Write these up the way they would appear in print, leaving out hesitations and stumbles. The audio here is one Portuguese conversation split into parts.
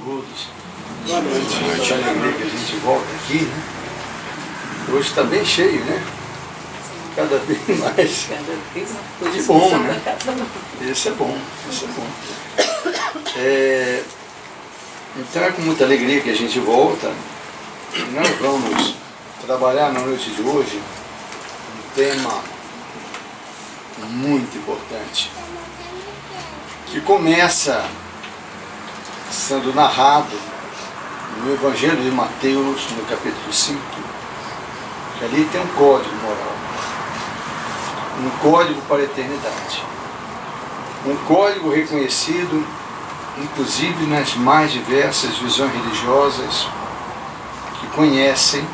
todos. Boa noite. Muita alegria que a gente volta aqui, né? Hoje está bem cheio, né? Cada vez mais. Cada vez mais. Que bom, né? Isso é bom, isso é bom. Então é com muita alegria que a gente volta. Nós vamos trabalhar na noite de hoje um tema muito importante, que começa sendo narrado no Evangelho de Mateus, no capítulo 5, que ali tem um código moral, um código para a eternidade, um código reconhecido inclusive nas mais diversas visões religiosas que conhecem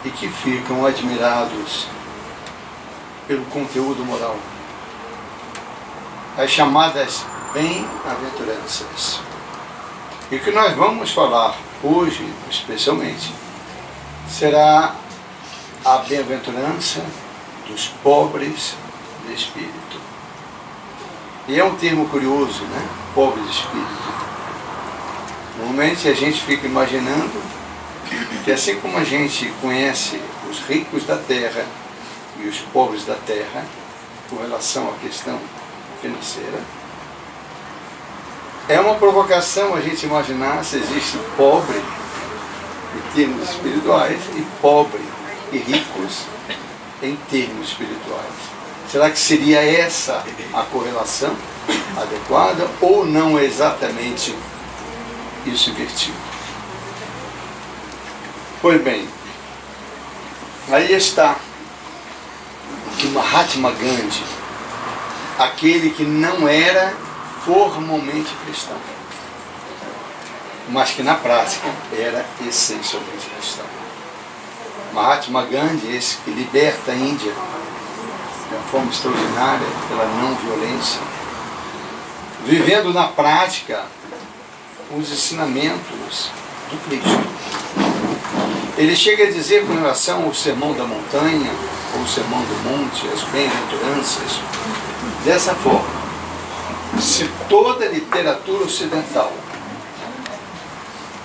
e que ficam admirados pelo conteúdo moral, as chamadas bem-aventuranças. E o que nós vamos falar hoje, especialmente, será a bem-aventurança dos pobres de espírito. E é um termo curioso, né? Pobre de espírito. Normalmente a gente fica imaginando que assim como a gente conhece os ricos da terra e os pobres da terra, com relação à questão financeira, é uma provocação a gente imaginar se existe pobre em termos espirituais e pobre e ricos em termos espirituais. Será que seria essa a correlação adequada ou não é exatamente isso invertido? Pois bem, aí está que Mahatma Gandhi, aquele que não era formalmente cristão, mas que na prática era essencialmente cristão. Mahatma Gandhi, esse que liberta a Índia de uma forma extraordinária pela não violência, vivendo na prática os ensinamentos do Cristo. Ele chega a dizer com relação ao sermão da montanha, ou o sermão do monte, as bem-aventuranças, dessa forma: se toda a literatura ocidental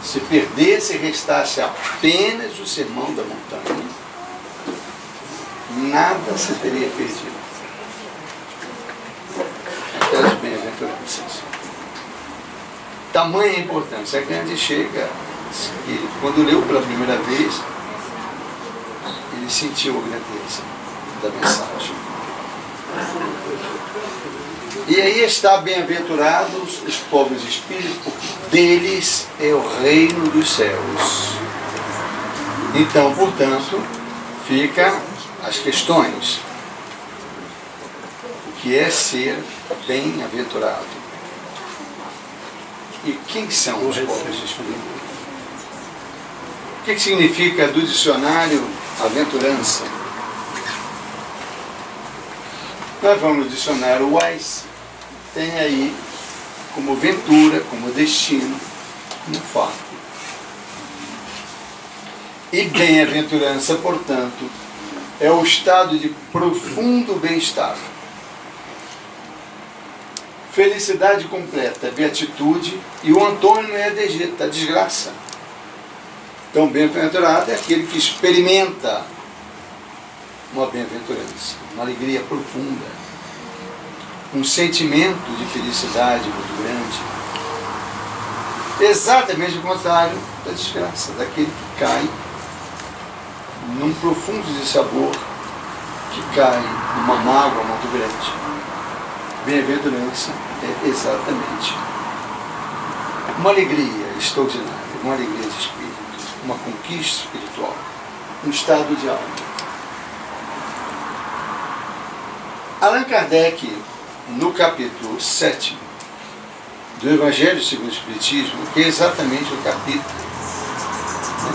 se perdesse e restasse apenas o sermão da montanha, nada se teria perdido. Aquelas bem-aventuranças. Tamanha importância. A Gandhi chega, que quando leu pela primeira vez, ele sentiu a grandeza da mensagem. E aí está: bem-aventurados os pobres de espírito, porque deles é o reino dos céus. Então, portanto, fica as questões. O que é ser bem-aventurado? E quem são os pobres de espírito? O que significa do dicionário aventurança? Nós vamos no dicionário Wise, tem aí como ventura, como destino, como fato. E bem-aventurança, portanto, é o estado de profundo bem-estar, felicidade completa, beatitude, e o antônimo é a desgraça. Então, bem-aventurado é aquele que experimenta uma bem-aventurança, uma alegria profunda, um sentimento de felicidade muito grande. Exatamente o contrário da desgraça, daquele que cai num profundo dissabor, que cai numa mágoa muito grande. Bem-aventurança é exatamente uma alegria extraordinária, uma alegria de espírito, uma conquista espiritual, um estado de alma. Allan Kardec, no capítulo 7 do Evangelho segundo o Espiritismo, que é exatamente o capítulo, né,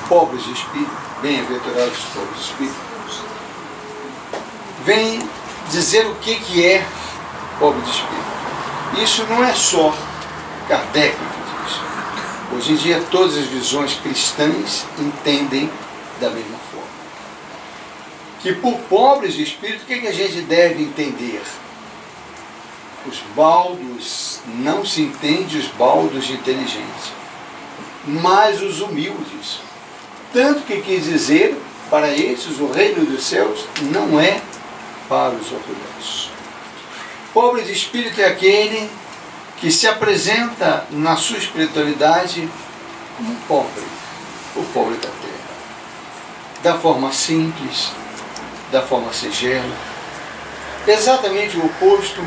pobres de espírito, bem-aventurados os pobres de espírito, vem dizer o que é pobre de espírito. Isso não é só Kardec que diz. Hoje em dia todas as visões cristãs entendem da mesma forma. Que por pobres de espírito, o que a gente deve entender? os baldos, não se entende os baldos de inteligência, mas os humildes. Tanto que quis dizer, para esses o reino dos céus não é para os orgulhosos. Pobre de espírito é aquele que se apresenta na sua espiritualidade como pobre, o pobre da terra, da forma simples, da forma singela, exatamente o oposto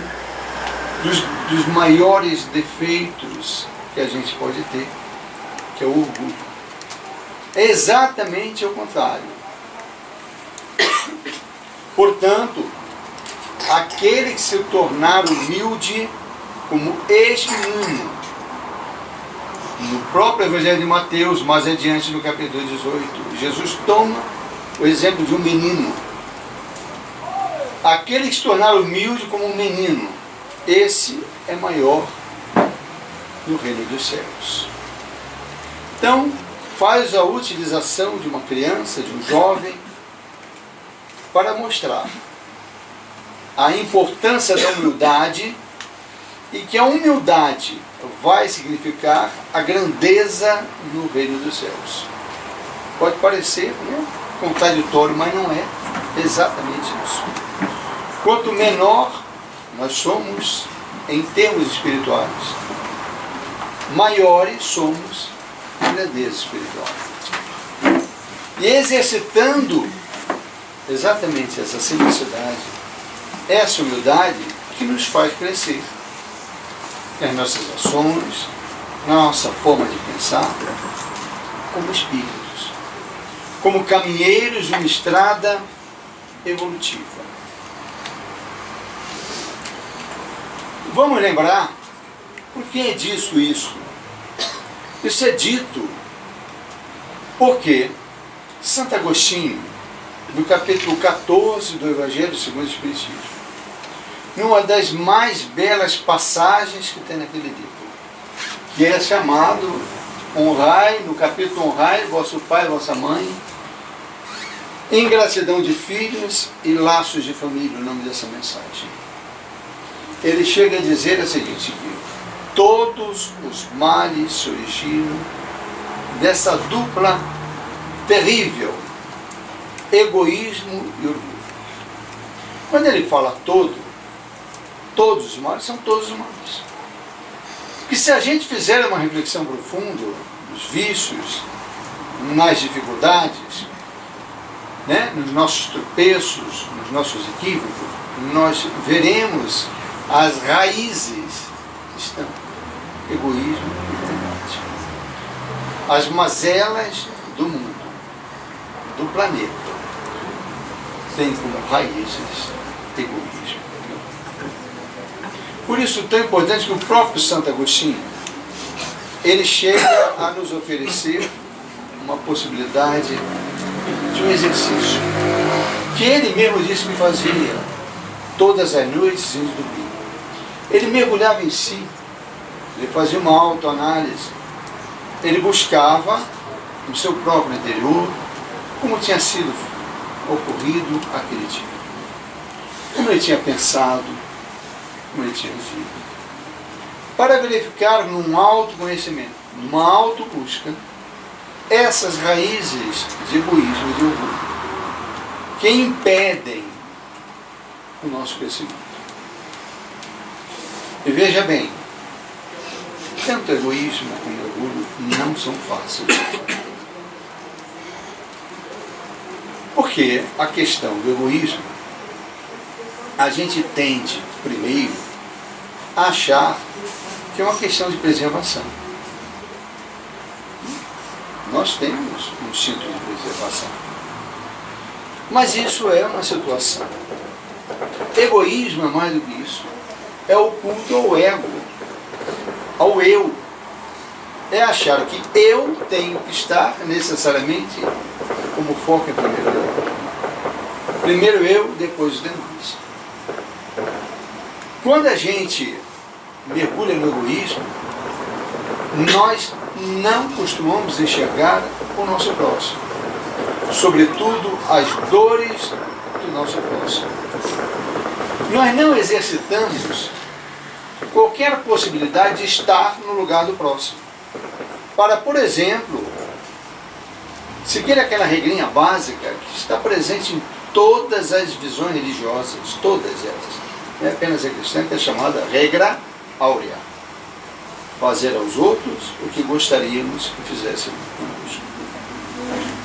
dos maiores defeitos que a gente pode ter, que é o orgulho. É exatamente o contrário. Portanto, aquele que se tornar humilde como este menino, no próprio Evangelho de Mateus, mais adiante no capítulo 18, Jesus toma o exemplo de um menino. Aquele que se tornar humilde como um menino, esse é maior no reino dos céus. Então, faz a utilização de uma criança, de um jovem, para mostrar a importância da humildade e que a humildade vai significar a grandeza no reino dos céus. Pode parecer, né, contraditório, mas não é exatamente isso. Quanto menor nós somos em termos espirituais, maiores somos em grandeza espiritual. E exercitando exatamente essa simplicidade, essa humildade que nos faz crescer nas nossas ações, na nossa forma de pensar, como espíritos, como caminheiros de uma estrada evolutiva. Vamos lembrar por que é disso isso. Isso é dito porque Santo Agostinho, no capítulo 14 do Evangelho segundo o Espiritismo, numa das mais belas passagens que tem naquele livro, que é chamado honrai, no capítulo honrai vosso pai e vossa mãe, ingratidão de filhos e laços de família, o nome dessa mensagem. Ele chega a dizer o seguinte, que todos os males se originam dessa dupla terrível, egoísmo e orgulho. Quando ele fala todos os males, são todos os males. Porque se a gente fizer uma reflexão profunda nos vícios, nas dificuldades, né, nos nossos tropeços, nos nossos equívocos, nós veremos as raízes que estão egoísmo e vontade. As mazelas do mundo, do planeta, têm como raízes egoísmo. Por isso, tão importante que o próprio Santo Agostinho, ele chega a nos oferecer uma possibilidade de um exercício que ele mesmo disse que fazia todas as noites antes de dormir. Ele mergulhava em si, ele fazia uma autoanálise, ele buscava no seu próprio interior como tinha sido ocorrido aquele dia, como ele tinha pensado, como ele tinha agido, para verificar num autoconhecimento, numa autobusca, essas raízes de egoísmo e de orgulho que impedem o nosso crescimento. E veja bem, tanto egoísmo como orgulho não são fáceis. Porque a questão do egoísmo, a gente tende, primeiro, a achar que é uma questão de preservação. Nós temos um instinto de preservação. Mas isso é uma situação. Egoísmo é mais do que isso. É o culto ao ego, ao eu. É achar que eu tenho que estar necessariamente como foco em primeiro eu. Primeiro eu, depois os demais. Quando a gente mergulha no egoísmo, nós não costumamos enxergar o nosso próximo, sobretudo as dores do nosso próximo. Nós não exercitamos qualquer possibilidade de estar no lugar do próximo. Para, por exemplo, seguir aquela regrinha básica que está presente em todas as visões religiosas, todas elas. Não é apenas a cristã, que é chamada regra áurea. Fazer aos outros o que gostaríamos que fizessem conosco.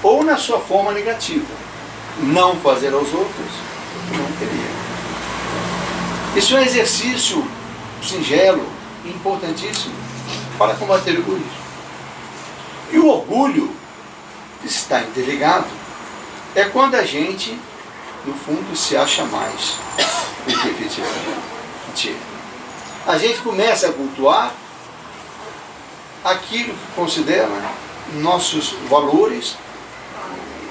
Ou na sua forma negativa, não fazer aos outros o que não queria. Isso é um exercício singelo e importantíssimo para combater o egoísmo. E o orgulho, que está interligado, é quando a gente, no fundo, se acha mais do que efetivamente é. A gente começa a cultuar aquilo que considera nossos valores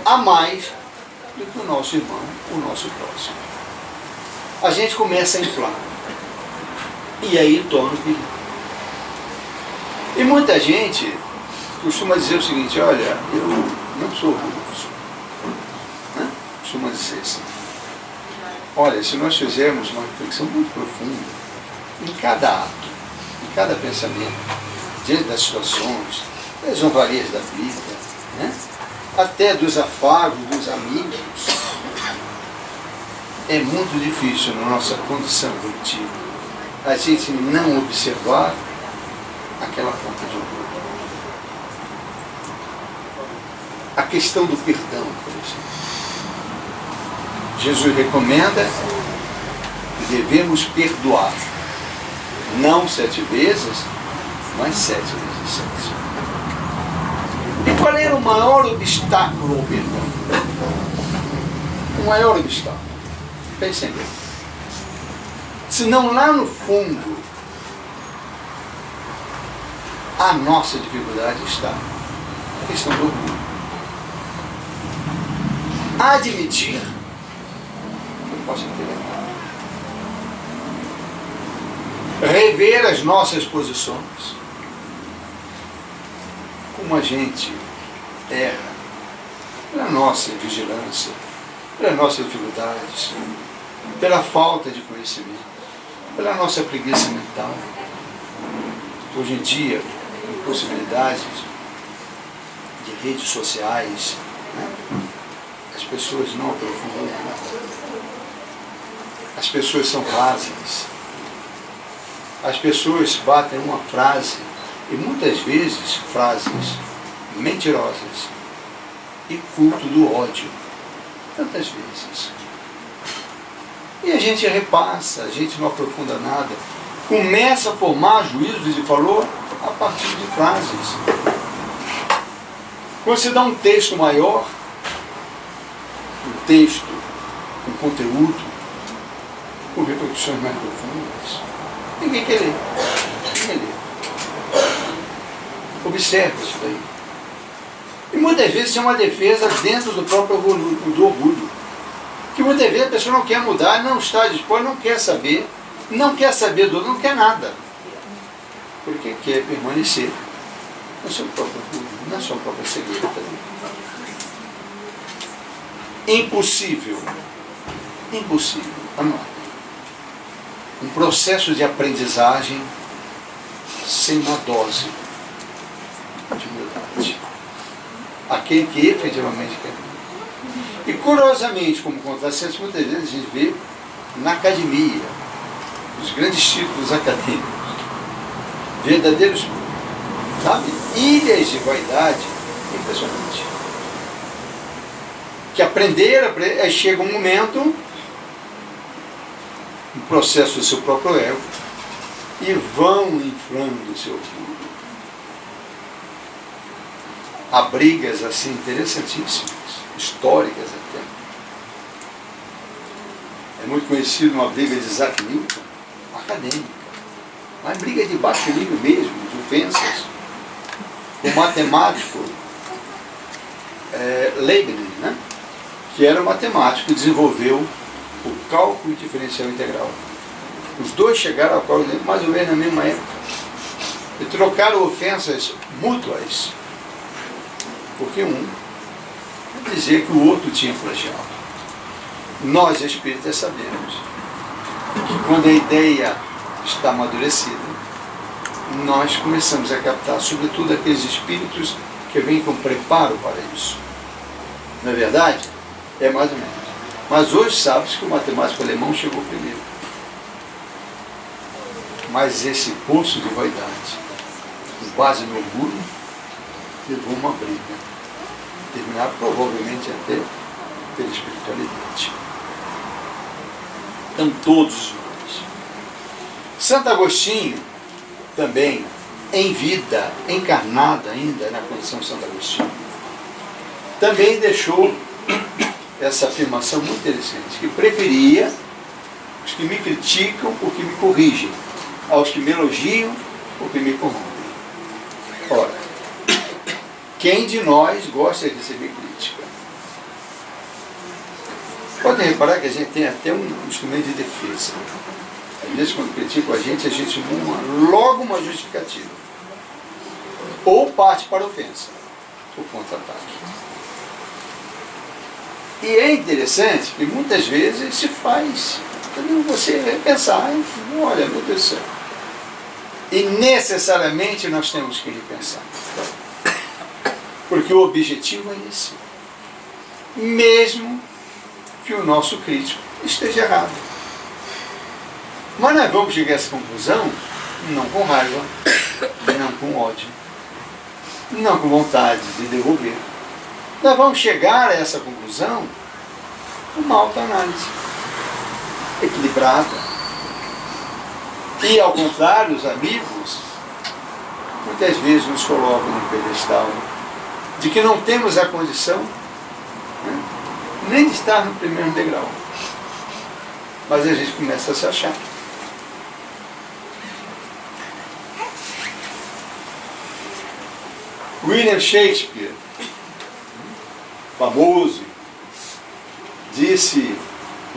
a mais do que o nosso irmão, o nosso próximo. A gente começa a inflar. E aí torna o perigo. E muita gente costuma dizer o seguinte: olha, eu não sou orgulhoso. Né? Costuma dizer assim. Olha, se nós fizermos uma reflexão muito profunda em cada ato, em cada pensamento, diante das situações, das honrarias da vida, né? Até dos afagos dos amigos, é muito difícil na nossa condição evolutiva a gente não observar aquela ponta de orgulho. A questão do perdão, por exemplo. Jesus recomenda que devemos perdoar, não 7 vezes, mas 7 vezes 7. E qual era o maior obstáculo ao perdão? O maior obstáculo. Pensem bem. Senão lá no fundo, a nossa dificuldade está na questão do orgulho. Admitir que eu posso ter errado. Rever as nossas posições. Como a gente erra pela nossa vigilância, pelas nossas dificuldades, pela falta de conhecimento, pela nossa preguiça mental. Hoje em dia, com possibilidades de redes sociais, né? As pessoas não aprofundam nada. As pessoas são rasas. As pessoas batem uma frase, e muitas vezes frases mentirosas, e culto do ódio. Tantas vezes. E a gente repassa, a gente não aprofunda nada. Começa a formar juízos de valor a partir de frases. Quando você dá um texto maior, um texto com conteúdo, com reflexões mais profundas, ninguém quer ler. Ninguém lê. Observe isso daí. E muitas vezes é uma defesa dentro do próprio orgulho. Que muitas vezes a pessoa não quer mudar, não está disposta, não quer saber do outro, não quer nada. Porque quer permanecer no seu próprio orgulho, na sua própria cegueira também. Impossível. Vamos lá. Um processo de aprendizagem sem uma dose de humildade. Aquele que efetivamente quer. E curiosamente, como contrassenso, muitas vezes a gente vê na academia, os grandes títulos acadêmicos, verdadeiros, sabe, ilhas de vaidade impressionante. Que aprenderam, aí chega um momento, um processo do seu próprio ego, e vão inflando o seu orgulho. Há brigas assim interessantíssimas, históricas até. É muito conhecido uma briga de Isaac Newton, acadêmica. Uma briga de baixo nível mesmo, de ofensas. O matemático Leibniz, né? Que era um matemático que desenvolveu o cálculo diferencial integral. Os dois chegaram ao cálculo mais ou menos na mesma época. E trocaram ofensas mútuas. Porque um dizia que o outro tinha plagiado. Nós, espíritas, sabemos que quando a ideia está amadurecida, nós começamos a captar, sobretudo, aqueles espíritos que vêm com preparo para isso. Não é verdade? É mais ou menos. Mas hoje sabes que o matemático alemão chegou primeiro. Mas esse pulso de vaidade, com base no orgulho, levou uma briga, terminada provavelmente até pela espiritualidade. Então todos nós. Santo Agostinho, também, em vida, encarnada ainda na condição de Santo Agostinho, também deixou essa afirmação muito interessante, que preferia os que me criticam porque me corrigem, aos que me elogiam porque me corrompem. Ora, quem de nós gosta de receber crítica? Pode reparar que a gente tem até um instrumento de defesa. Às vezes, quando criticam a gente arruma logo uma justificativa. Ou parte para a ofensa, o contra-ataque. E é interessante que muitas vezes se faz você pensar, olha, meu Deus do céu. E necessariamente nós temos que repensar. Porque o objetivo é esse. Mesmo que o nosso crítico esteja errado. Mas nós vamos chegar a essa conclusão não com raiva, não com ódio, não com vontade de devolver. Nós vamos chegar a essa conclusão com uma autoanálise equilibrada. E, ao contrário, os amigos muitas vezes nos colocam no pedestal de que não temos a condição, né, nem de estar no primeiro degrau. Mas a gente começa a se achar. William Shakespeare, famoso, disse: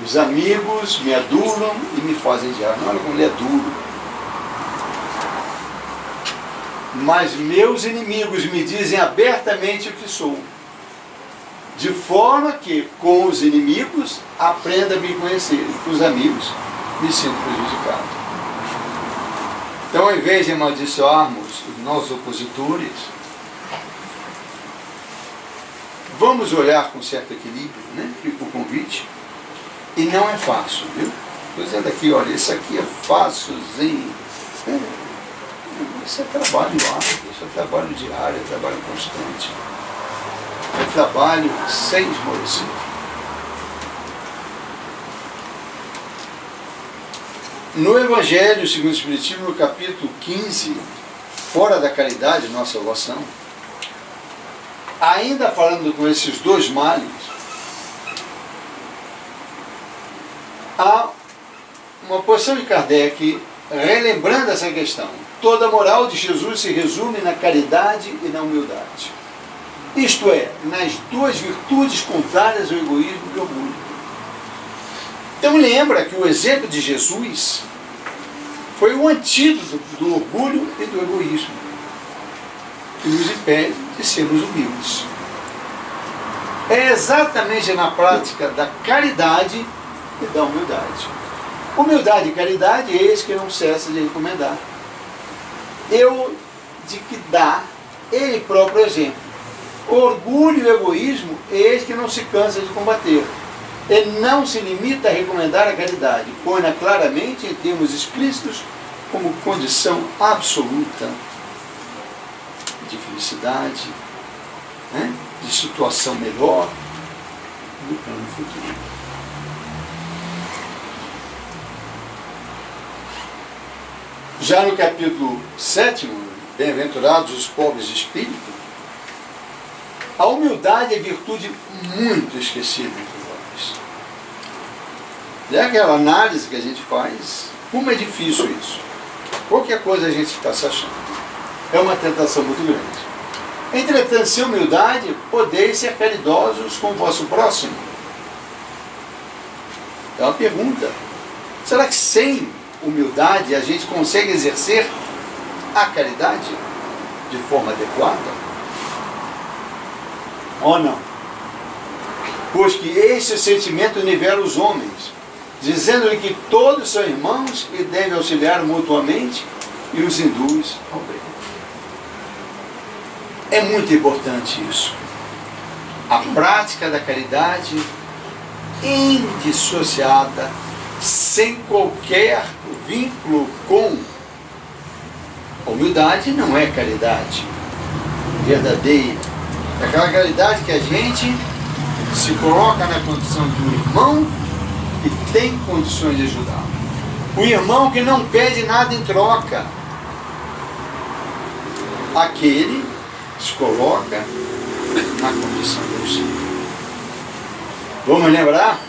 os amigos me adulam e me fazem odiar. Não, olha como ele é duro. Mas meus inimigos me dizem abertamente o que sou, de forma que com os inimigos aprenda a me conhecer, e com os amigos me sinto prejudicado. Então, ao invés de amaldiçoarmos os nossos opositores, vamos olhar com certo equilíbrio, né? Fica o convite. E não é fácil, viu? Estou dizendo aqui, olha, isso aqui é fácilzinho. Isso é trabalho árduo, isso é trabalho diário, é trabalho constante. É trabalho sem esmorecer. No Evangelho segundo o Espiritismo, no capítulo 15, fora da caridade, nossa salvação, ainda falando com esses dois males, há uma posição de Kardec relembrando essa questão. Toda a moral de Jesus se resume na caridade e na humildade. Isto é, nas duas virtudes contrárias ao egoísmo e ao orgulho. Então lembra que o exemplo de Jesus foi o antídoto do orgulho e do egoísmo, que nos impede de sermos humildes. É exatamente na prática da caridade e da humildade. Humildade e caridade, eis que não cessa de recomendar. Eu, de que dá ele próprio exemplo. Orgulho e egoísmo, eis que não se cansa de combater. Ele não se limita a recomendar a caridade, põe-na claramente em termos explícitos como condição absoluta de felicidade, né? De situação melhor do plano futuro. Já no capítulo 7, Bem-aventurados os pobres de espírito, a humildade é virtude muito esquecida entre nós. É aquela análise que a gente faz, como é difícil isso. Qualquer coisa a gente está se achando. É uma tentação muito grande. Entretanto, sem humildade, podeis ser caridosos com o vosso próximo. É uma pergunta. Será que sem humildade a gente consegue exercer a caridade de forma adequada? Ou não? Pois que esse sentimento nivela os homens, dizendo-lhe que todos são irmãos e devem auxiliar mutuamente, e os induz ao bem. É muito importante isso. A prática da caridade indissociada, sem qualquer vínculo com a humildade, não é caridade verdadeira. É aquela caridade que a gente se coloca na condição de um irmão e tem condições de ajudar. O irmão que não pede nada em troca. Aquele que se coloca na condição de auxílio. Vamos lembrar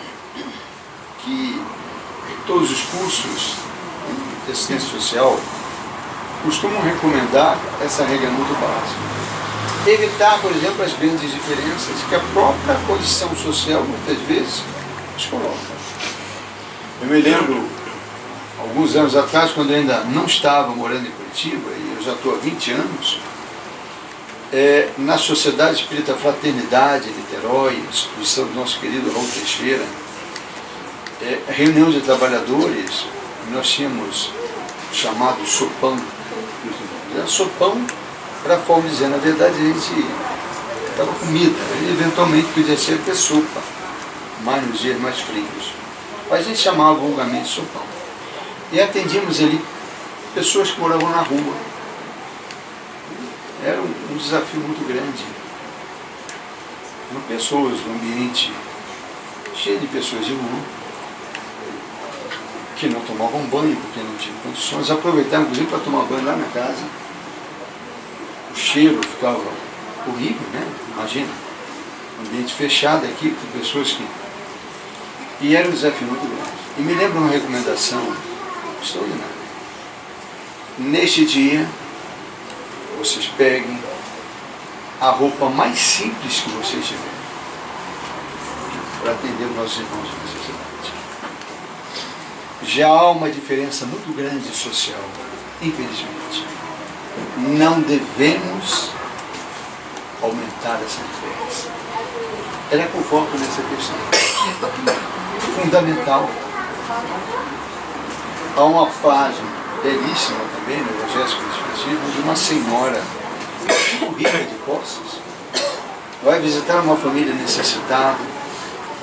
que todos os cursos de assistência social costumam recomendar essa regra muito básica. Evitar, por exemplo, as grandes diferenças que a própria condição social, muitas vezes, nos coloca. Eu me lembro, alguns anos atrás, quando eu ainda não estava morando em Curitiba, e eu já estou há 20 anos, na Sociedade Espírita Fraternidade, Niterói, instituição do nosso querido Raul Teixeira, reunião de trabalhadores, nós tínhamos chamado sopão. Sopão era forma de dizer, na verdade a gente estava comida, e eventualmente podia ser até sopa, mais nos dias mais frios. Mas a gente chamava vulgarmente sopão. E atendíamos ali pessoas que moravam na rua. Era um desafio muito grande. Eram pessoas, um ambiente cheio de pessoas de rua, que não tomavam banho porque não tinham condições, aproveitavam inclusive para tomar banho lá na casa. O cheiro ficava horrível, né? Imagina, um ambiente fechado aqui, com pessoas que... E era um desafio muito grande. E me lembro uma recomendação extraordinária. Neste dia, vocês peguem a roupa mais simples que vocês tiverem para atender os nossos irmãos de necessidade. Já há uma diferença muito grande social, infelizmente. Não devemos aumentar essa diferença. Era com foco nessa questão. Fundamental. Há uma página belíssima também no Evangelho Espiritismo de uma senhora rica de posses vai visitar uma família necessitada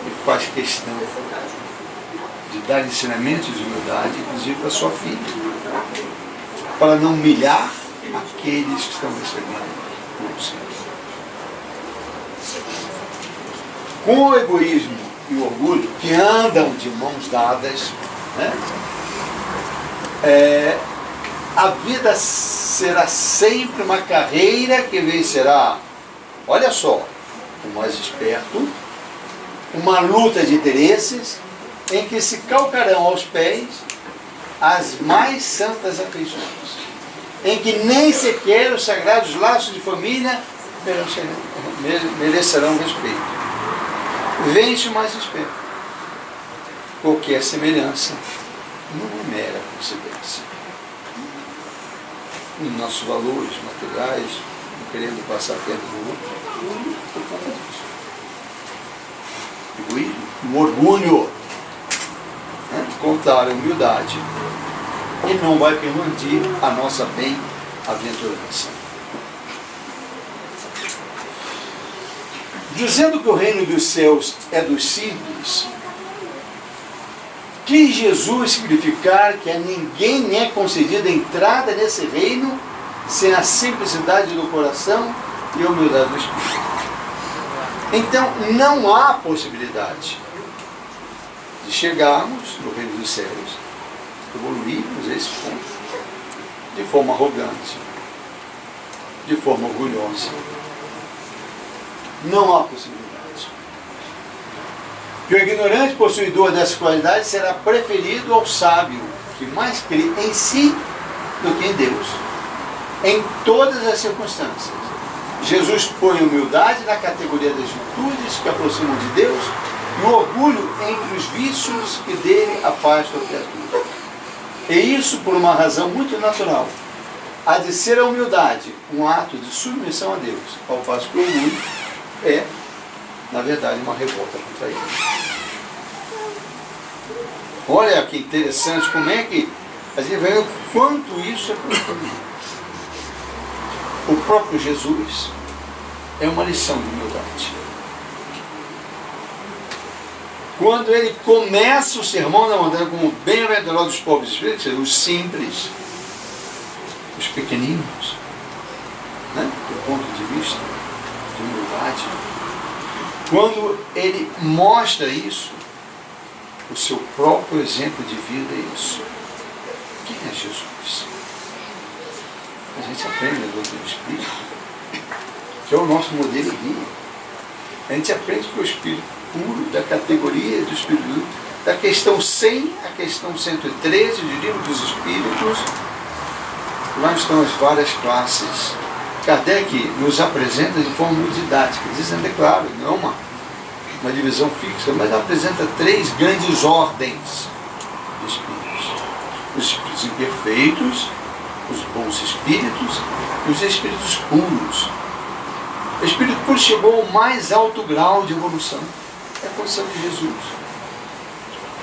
e faz questão de dar ensinamentos de humildade, inclusive para sua filha, para não humilhar aqueles que estão recebendo o auxílio. Com o egoísmo e o orgulho que andam de mãos dadas, né? A vida será sempre uma carreira que vencerá, olha só, o mais esperto, uma luta de interesses em que se calcarão aos pés as mais santas afeições, em que nem sequer os sagrados laços de família merecerão respeito. Vence o mais esperto. Qualquer semelhança não é mera coincidência. Nos nossos valores materiais, não querendo passar perto do outro, por conta disso. Egoísmo, o orgulho, né? Contar a humildade, e não vai permitir a nossa bem-aventurança. Dizendo que o reino dos céus é dos simples, quis Jesus significar que a ninguém é concedida entrada nesse reino sem a simplicidade do coração e a humildade do espírito. Então, não há possibilidade de chegarmos no reino dos céus, evoluirmos a esse ponto, de forma arrogante, de forma orgulhosa. Não há possibilidade. Que o ignorante possuidor dessas qualidades será preferido ao sábio, que mais crê em si do que em Deus, em todas as circunstâncias. Jesus põe a humildade na categoria das virtudes que aproximam de Deus e o orgulho entre os vícios que dele afastam a criatura. E isso por uma razão muito natural. Há de ser a humildade um ato de submissão a Deus, ao passo que o orgulho é, na verdade, uma revolta contra ele. Olha que interessante, como é que a gente vê o quanto isso é profundo. O próprio Jesus é uma lição de humildade. Quando ele começa o sermão da montanha como bem-aventurados os pobres de espírito, os simples, os pequeninos, né? Do ponto de vista de humildade, quando ele mostra isso, o seu próprio exemplo de vida é isso. Quem é Jesus? A gente aprende a doutrina espírita, que é o nosso modelo guia. A gente aprende que o Espírito puro, da categoria do Espírito, da questão 100 à questão 113 do livro dos Espíritos, lá estão as várias classes. Kardec nos apresenta de forma muito didática, dizendo, é claro, não é uma divisão fixa, mas apresenta 3 grandes ordens de espíritos. Os espíritos imperfeitos, os bons espíritos e os espíritos puros. O espírito puro chegou ao mais alto grau de evolução. É a condição de Jesus.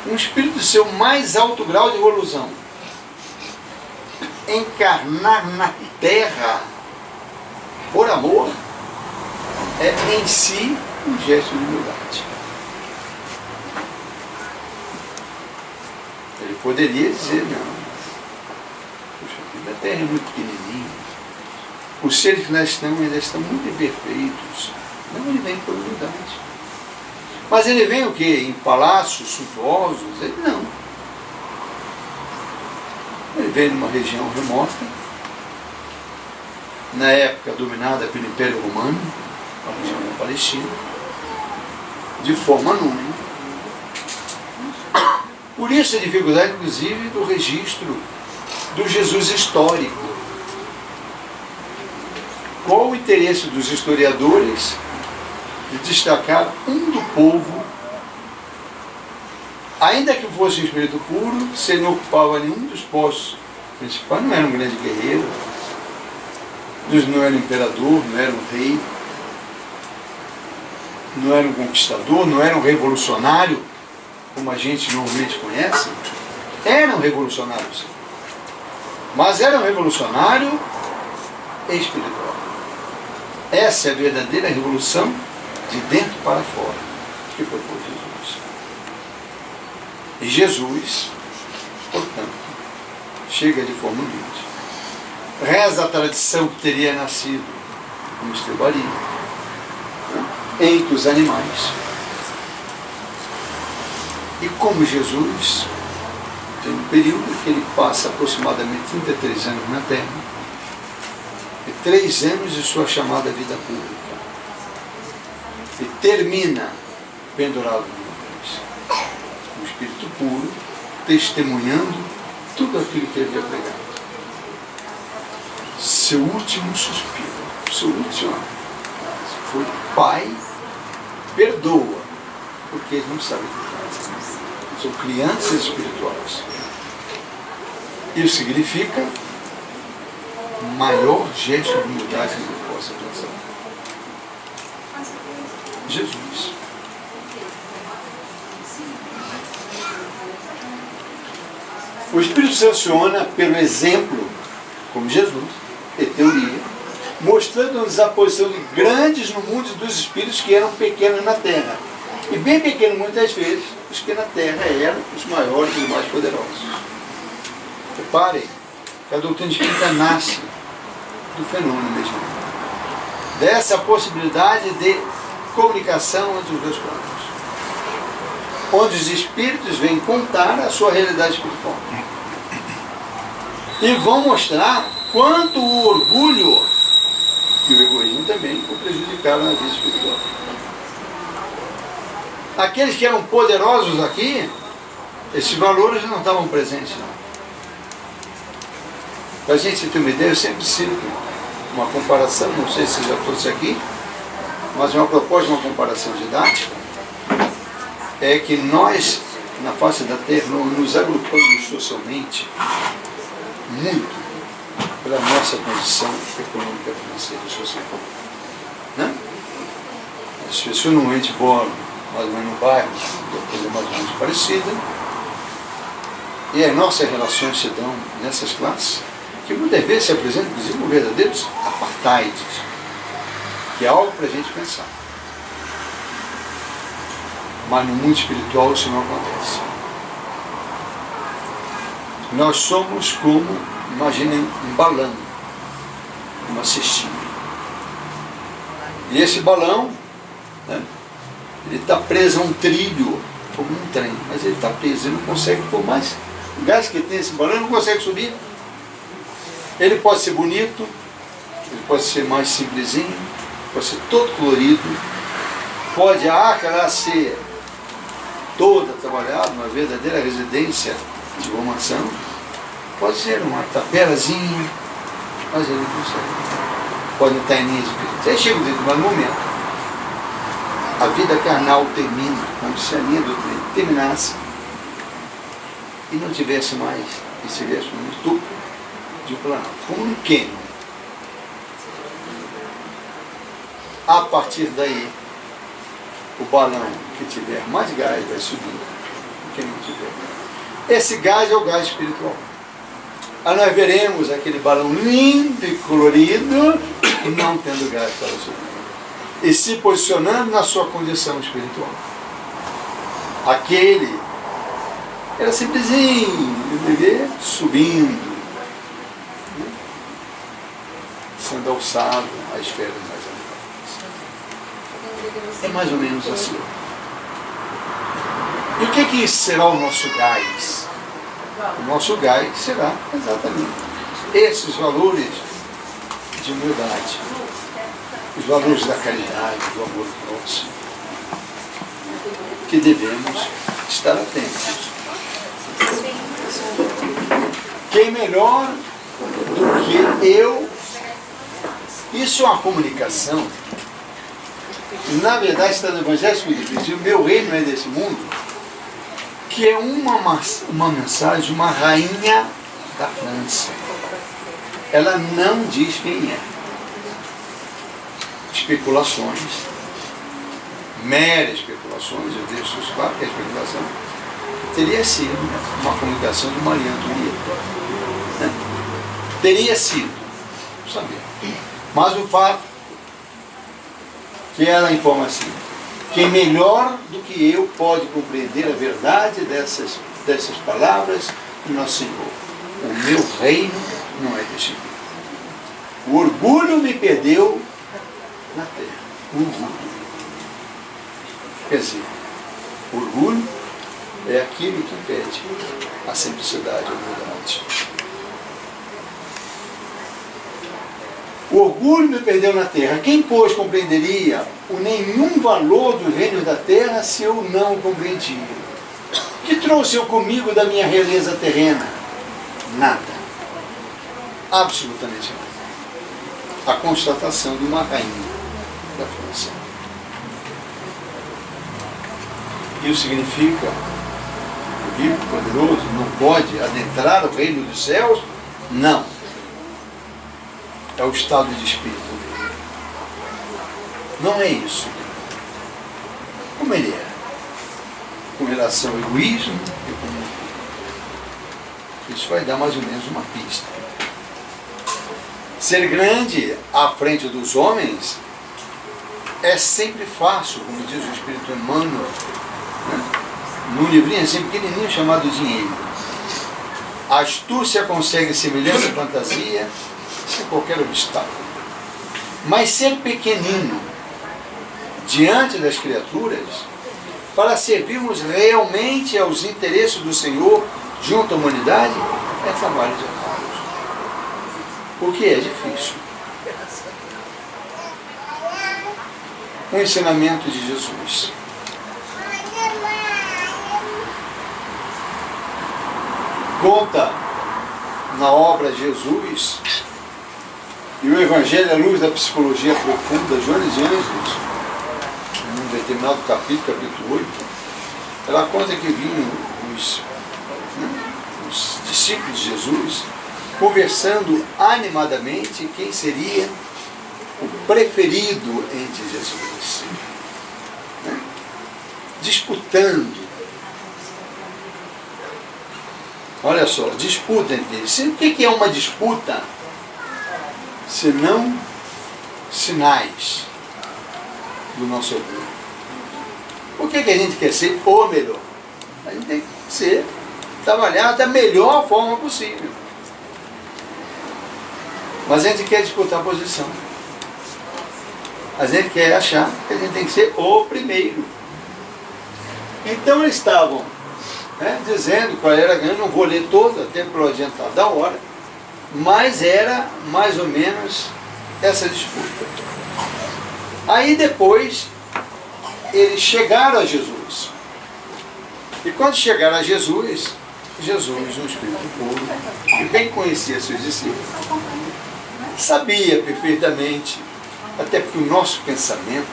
Um espírito de seu mais alto grau de evolução. Encarnar na Terra por amor é em si um gesto de humildade. Ele poderia dizer, não, puxa, a Terra é muito pequenininha, os seres que lá estão ainda estão muito imperfeitos. Não, ele vem por humildade. Mas ele vem o quê? Em palácios suntuosos? Ele não. Ele veio numa região remota, na época dominada pelo Império Romano, a região da Palestina, de forma anônima. Por isso a dificuldade, inclusive, do registro do Jesus histórico. Qual o interesse dos historiadores de destacar um do povo, ainda que fosse um espírito puro, se ele não ocupava nenhum dos postos principais, não era um grande guerreiro, não era um imperador, não era um rei, não era um conquistador, não era um revolucionário, como a gente normalmente conhece. Era um revolucionário, sim. Mas era um revolucionário espiritual. Essa é a verdadeira revolução de dentro para fora, que foi por Jesus. E Jesus, portanto, chega de forma humilde. Reza a tradição que teria nascido como estrebaria, né, entre os animais. E como Jesus tem um período que ele passa aproximadamente 33 anos na Terra, e 3 anos de sua chamada vida pública, e termina pendurado numa cruz, um espírito puro, testemunhando tudo aquilo que ele havia pregado. Seu último suspiro, seu último foi: Pai, perdoa, porque eles não sabem o que fazem. São crianças espirituais. Isso significa maior gesto de humildade que eu possa pensar. Jesus. O Espírito sanciona pelo exemplo, como Jesus, e teoria, mostrando-nos a posição de grandes no mundo dos espíritos que eram pequenos na Terra. E bem pequenos muitas vezes, os que na Terra eram os maiores e os mais poderosos. Reparem que a doutrina espírita nasce do fenômeno mesmo, dessa possibilidade de comunicação entre os dois planos, onde os espíritos vêm contar a sua realidade espiritual e vão mostrar quanto o orgulho e o egoísmo também o prejudicaram na vida espiritual. Aqueles que eram poderosos aqui, esses valores não estavam presentes, não. Para a gente ter uma ideia, eu sempre cito uma comparação, não sei se já trouxe aqui, mas uma proposta de uma comparação didática é que nós, na face da Terra, nos agrupamos socialmente muito pela nossa condição econômica, financeira e social. Né? As pessoas normalmente moram mais ou menos no bairro, coisa mais ou menos parecida, e as nossas relações se dão nessas classes, que muitas vezes se apresentam, inclusive, como verdadeiros apartheids, que é algo para a gente pensar. Mas no mundo espiritual isso não acontece. Nós somos como, imaginem, um balão, uma cestinha. E esse balão, né, ele está preso a um trilho, como um trem, mas ele está preso, ele não consegue, por mais o gás que tem esse balão, ele não consegue subir. Ele pode ser bonito, ele pode ser mais simplesinho, pode ser todo colorido, pode a arca lá ser toda trabalhada, uma verdadeira residência de uma mansão, pode ser uma taperazinha, mas ele não consegue. Pode estar em linhas diferentes. Aí chega um momento, a vida carnal termina, como se a linha do trem terminasse e não tivesse mais, e estivesse no topo de um planalto, como um cânion. A partir daí, o balão que tiver mais gás vai subir, quem não tiver gás. Esse gás é o gás espiritual. Aí nós veremos aquele balão lindo e colorido, não tendo gás para subir, e se posicionando na sua condição espiritual. Aquele era simplesinho, bebê subindo, né, sendo alçado à esfera mais elevadas. É mais ou menos assim. E o que será o nosso gás? O nosso gás será exatamente esses valores de humildade, os valores da caridade, do amor próximo, que devemos estar atentos. Quem melhor do que eu? Isso é uma comunicação. Na verdade está no Evangelho segundo Cristo, o meu reino é desse mundo, que é uma mensagem de uma rainha da França. Ela não diz quem é. Especulações, meras especulações, eu deixo claro que a especulação teria sido uma comunicação de Maria Antonieta. Né? Teria sido, não sabia. Mas o fato que ela informa assim: quem melhor do que eu pode compreender a verdade dessas palavras do nosso Senhor. O meu reino não é deste mundo. O orgulho me perdeu na terra. Orgulho. Quer dizer, orgulho é aquilo que impede a simplicidade, a humildade. O orgulho me perdeu na terra. Quem, pois, compreenderia o nenhum valor dos reinos da terra se eu não o compreendia? Que trouxe eu comigo da minha realeza terrena? Nada. Absolutamente nada. A constatação de uma rainha da França. Isso significa que o rico, poderoso, não pode adentrar o reino dos céus? Não. É o estado de espírito dele. Não é isso. Como ele é? Com relação ao egoísmo e com... Isso vai dar mais ou menos uma pista. Ser grande à frente dos homens é sempre fácil, como diz o Espírito Emmanuel, né? Num livrinho assim pequenininho chamado Dinheiro. A astúcia consegue semelhança à fantasia sem qualquer obstáculo. Mas ser pequenino diante das criaturas, para servirmos realmente aos interesses do Senhor junto à humanidade, é trabalho de Deus. Porque é difícil. O ensinamento de Jesus. Conta na obra Jesus e o Evangelho à luz da psicologia profunda, Joanes de Ângeles, num determinado capítulo, capítulo 8, ela conta que vinham os discípulos de Jesus conversando animadamente quem seria o preferido entre Jesus, né? Disputando Olha só, disputa entre eles. O que é uma disputa? Senão sinais do nosso orgulho. Por que a gente quer ser o melhor? A gente tem que trabalhar da melhor forma possível. Mas a gente quer disputar a posição. A gente quer achar que a gente tem que ser o primeiro. Então eles estavam dizendo qual era a grande, não vou ler todo, até pelo adiantado da hora, mas era mais ou menos essa disputa. Aí depois eles chegaram a Jesus. E quando chegaram a Jesus, no Espírito puro, que bem conhecia seus discípulos, sabia perfeitamente, até porque o nosso pensamento,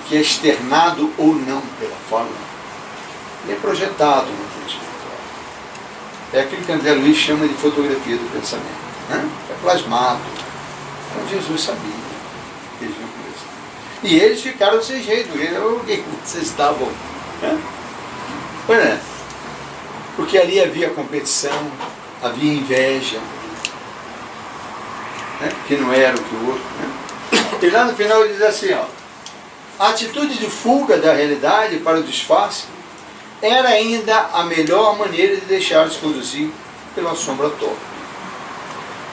que é externado ou não pela fala, ele é projetado no plano espiritual. É aquilo que André Luiz chama de fotografia do pensamento. É plasmado. Então Jesus sabia. Eles não conheciam. E eles ficaram sem jeito. Vocês estavam. Porque ali havia competição, havia inveja, que não era o que o outro. E lá no final ele diz assim, a atitude de fuga da realidade para o disfarce era ainda a melhor maneira de deixar-se conduzir pela sombra torta.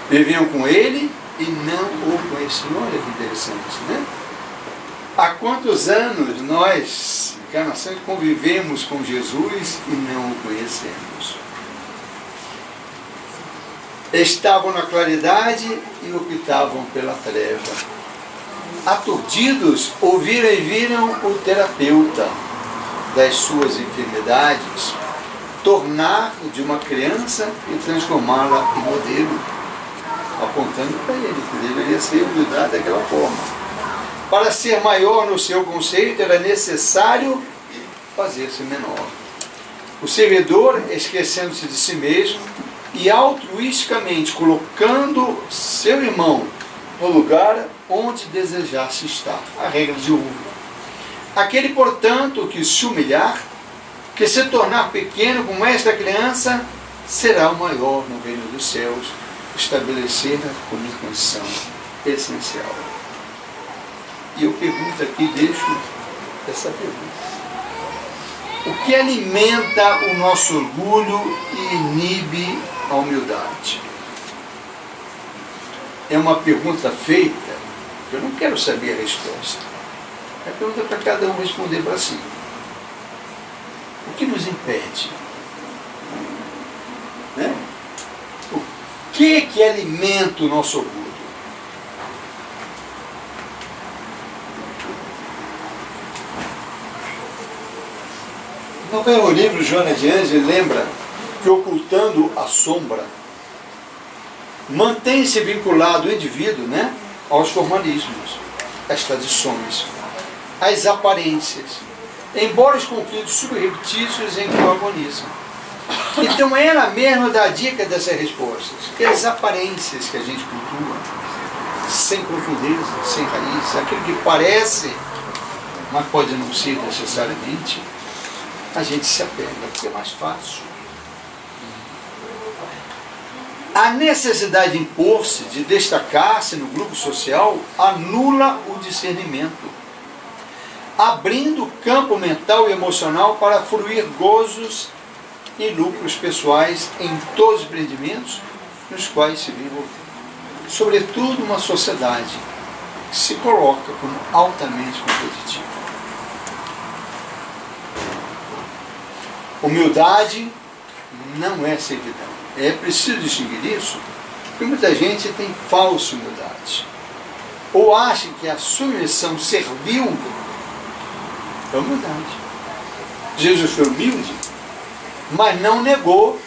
Viviam com ele e não o conheciam. Olha que interessante, né? Há quantos anos nós, encarnações, convivemos com Jesus e não o conhecemos? Estavam na claridade e optavam pela treva. Aturdidos, ouviram e viram o terapeuta das suas enfermidades tornar de uma criança e transformá-la em modelo, apontando para ele, que deveria ser humildade daquela forma. Para ser maior no seu conceito, era necessário fazer-se menor. O servidor, esquecendo-se de si mesmo e altruisticamente colocando seu irmão no lugar onde desejasse estar. A regra de ouro. Aquele, portanto, que se humilhar, que se tornar pequeno como esta criança, será o maior no reino dos céus, estabelecida como condição essencial. E eu pergunto aqui, deixo essa pergunta. O que alimenta o nosso orgulho e inibe a humildade? É uma pergunta feita, eu não quero saber a resposta. É uma pergunta para cada um responder para si. O que nos impede? O que alimenta o nosso orgulho? No meu livro, Joana de Ângeles lembra que, ocultando a sombra, mantém-se vinculado o indivíduo aos formalismos, às tradições, às aparências, embora os conflitos subreptícios em que o agonizam. Então ela mesma dá a dica dessas respostas, que é as aparências que a gente cultua, sem profundeza, sem raiz, aquilo que parece, mas pode não ser necessariamente, a gente se apega, porque é mais fácil. A necessidade de impor-se, de destacar-se no grupo social, anula o discernimento, abrindo campo mental e emocional para fruir gozos e lucros pessoais em todos os empreendimentos nos quais se vive, sobretudo uma sociedade que se coloca como altamente competitiva. Humildade não é servidão. É preciso distinguir isso, porque muita gente tem falsa humildade. Ou acha que a submissão servil é humildade. Jesus foi humilde, mas não negou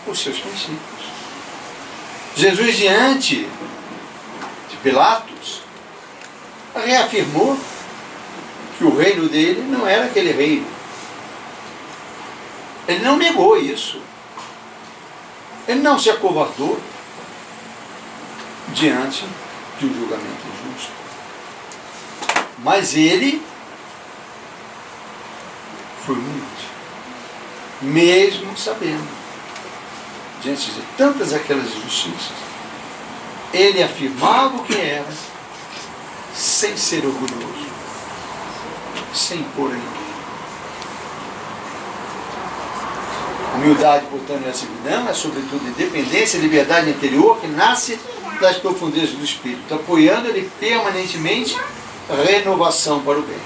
os seus princípios. Jesus, diante de Pilatos, reafirmou que o reino dele não era aquele reino. Ele não negou isso. Ele não se acovardou diante de um julgamento injusto. Mas ele foi humilde. mesmo sabendo, diante de tantas aquelas injustiças, ele afirmava o que era, sem ser orgulhoso, sem impor a ninguém. Humildade, portanto, é servidão, é sobretudo independência e liberdade interior que nasce das profundezas do Espírito, apoiando-lhe permanentemente a renovação para o bem.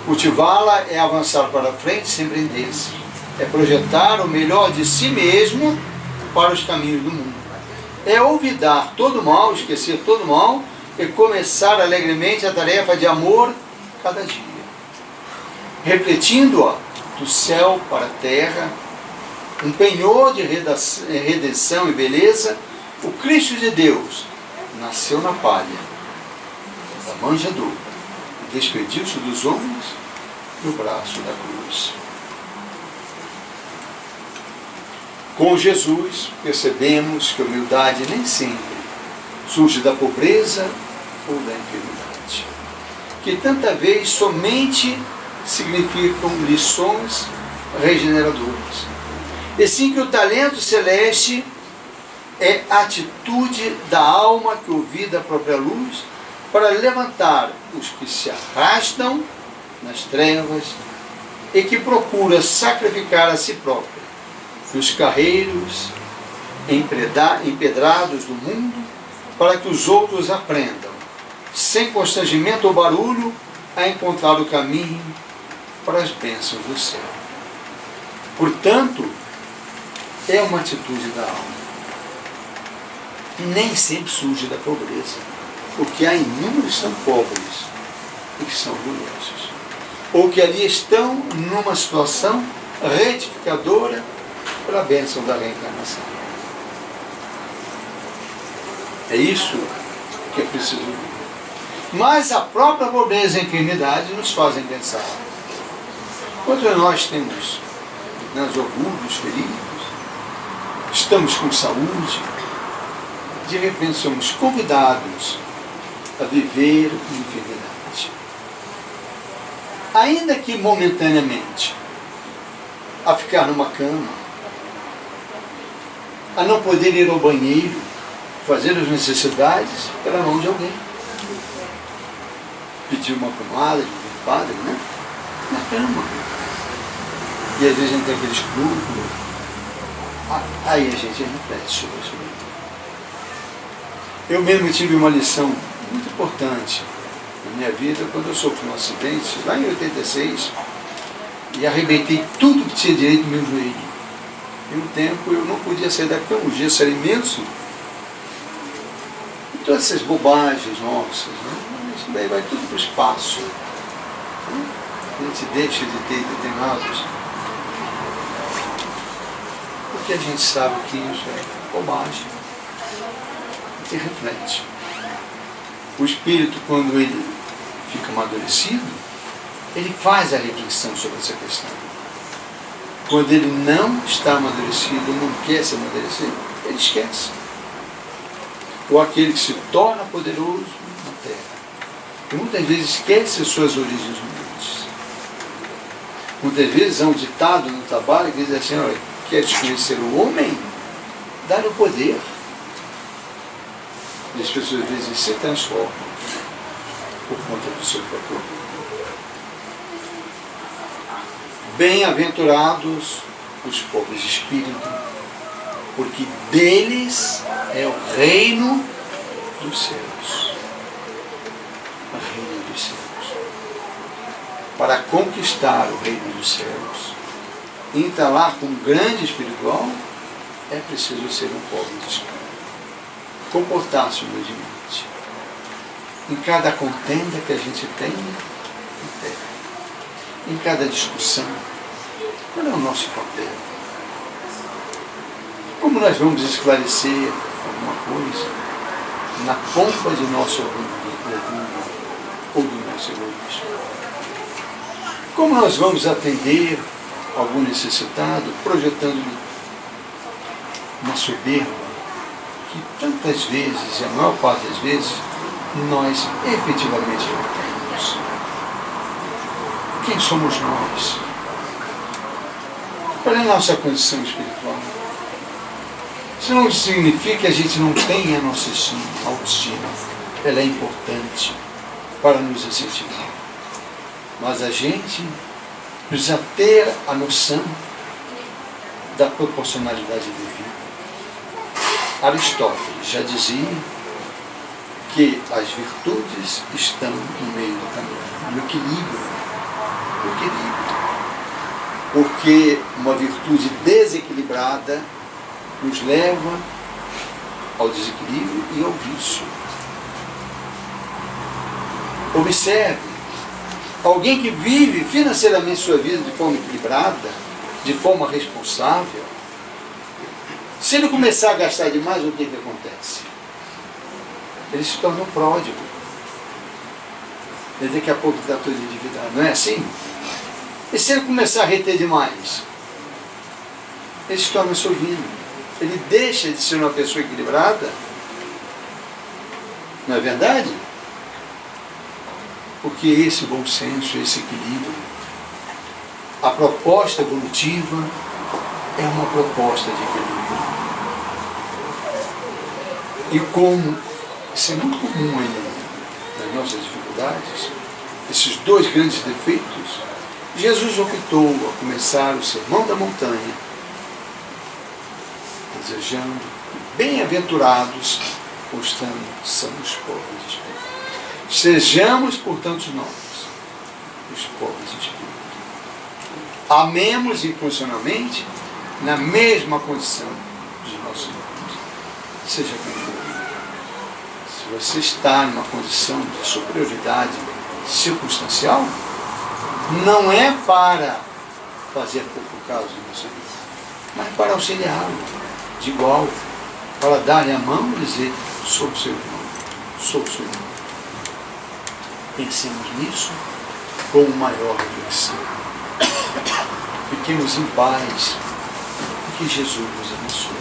Cultivá-la é avançar para frente sem prender-se, é projetar o melhor de si mesmo para os caminhos do mundo. É olvidar todo mal, esquecer todo mal e começar alegremente a tarefa de amor cada dia, refletindo-a do céu para a terra, um penhor de redenção e beleza. O Cristo de Deus nasceu na palha da manjedoura, despediu-se dos homens no braço da cruz. Com Jesus percebemos que a humildade nem sempre surge da pobreza ou da enfermidade, que tanta vez somente significam lições regeneradoras. E sim que o talento celeste é a atitude da alma que ouvida a própria luz para levantar os que se arrastam nas trevas e que procura sacrificar a si própria nos carreiros empedrados do mundo para que os outros aprendam, sem constrangimento ou barulho, a encontrar o caminho para as bênçãos do céu. Portanto, é uma atitude da alma. Nem sempre surge da pobreza, porque há inúmeros que são pobres e que são orgulhosos, ou que ali estão numa situação retificadora pela bênção da reencarnação. É isso que é preciso ver. Mas a própria pobreza e a enfermidade nos fazem pensar. Quantos de nós temos orgulhos, feridos, estamos com saúde, de repente somos convidados a viver em enfermidade. Ainda que momentaneamente, a ficar numa cama, a não poder ir ao banheiro, fazer as necessidades pela mão de alguém. Pedir uma pomada, um padre, né? Na cama. E às vezes a gente tem aquele escrúpulo. Aí a gente reflete sobre isso. Eu mesmo tive uma lição muito importante na minha vida quando eu sofri um acidente, lá em 86, e arrebentei tudo que tinha direito no meu joelho. Em um tempo eu não podia sair da cama, o gesso era imenso. E todas essas bobagens nossas, né? Isso daí vai tudo para o espaço. Né? A gente deixa de ter determinados. Porque a gente sabe que isso é bobagem. E reflete. O espírito, quando ele fica amadurecido, ele faz a reflexão sobre essa questão. Quando ele não está amadurecido, não quer se amadurecer, ele esquece. Ou aquele que se torna poderoso na terra. E muitas vezes esquece as suas origens humildes. Muitas vezes há um ditado no trabalho que diz assim: olha, queres conhecer o homem? Dá-lhe o poder. E as pessoas às vezes se transformam por conta do seu próprio orgulho. Bem-aventurados os pobres de espírito, porque deles é o reino dos céus. O reino dos céus. Para conquistar o reino dos céus, entalar com um grande espiritual, é preciso ser um pobre de espírito. Comportar-se humildemente. Em cada contenda que a gente tenha na terra, em cada discussão, qual é o nosso papel? Como nós vamos esclarecer alguma coisa na pompa de nosso orgulho ou do nosso egoísmo? Como nós vamos atender algum necessitado projetando uma soberba que tantas vezes, e a maior parte das vezes, nós efetivamente não temos? Quem somos nós Qual é a nossa condição espiritual? Isso não significa que a gente não tenha a nossa autoestima. Ela é importante para nos incentivar. Mas a gente precisa ter a noção da proporcionalidade de vida. Aristóteles já dizia que as virtudes estão no meio do caminho, no equilíbrio. No equilíbrio. Porque uma virtude desequilibrada nos leva ao desequilíbrio e ao vício. Observe, alguém que vive financeiramente sua vida de forma equilibrada, de forma responsável, se ele começar a gastar demais, o que acontece? Ele se torna um pródigo. Ele daqui a pouco está todo endividado. Não é assim? E se ele começar a reter demais? Ele se torna sovino. Ele deixa de ser uma pessoa equilibrada. Não é verdade? Porque esse bom senso, esse equilíbrio, a proposta evolutiva é uma proposta de equilíbrio. E como isso é muito comum ainda nas nossas dificuldades, esses dois grandes defeitos, Jesus optou a começar o Sermão da Montanha, desejando bem-aventurados, mostrando são os pobres de espírito. Sejamos, portanto, nós, os pobres de espírito. Amemos incondicionalmente na mesma condição dos nossos irmãos. Seja como for. Se você está numa condição de superioridade circunstancial, não é para fazer pouco caso de você, mas para auxiliá-lo de igual, para dar-lhe a mão e dizer: sou seu irmão, sou seu irmão. Pensemos nisso com maior reflexão. Fiquemos em paz e que Jesus nos abençoe.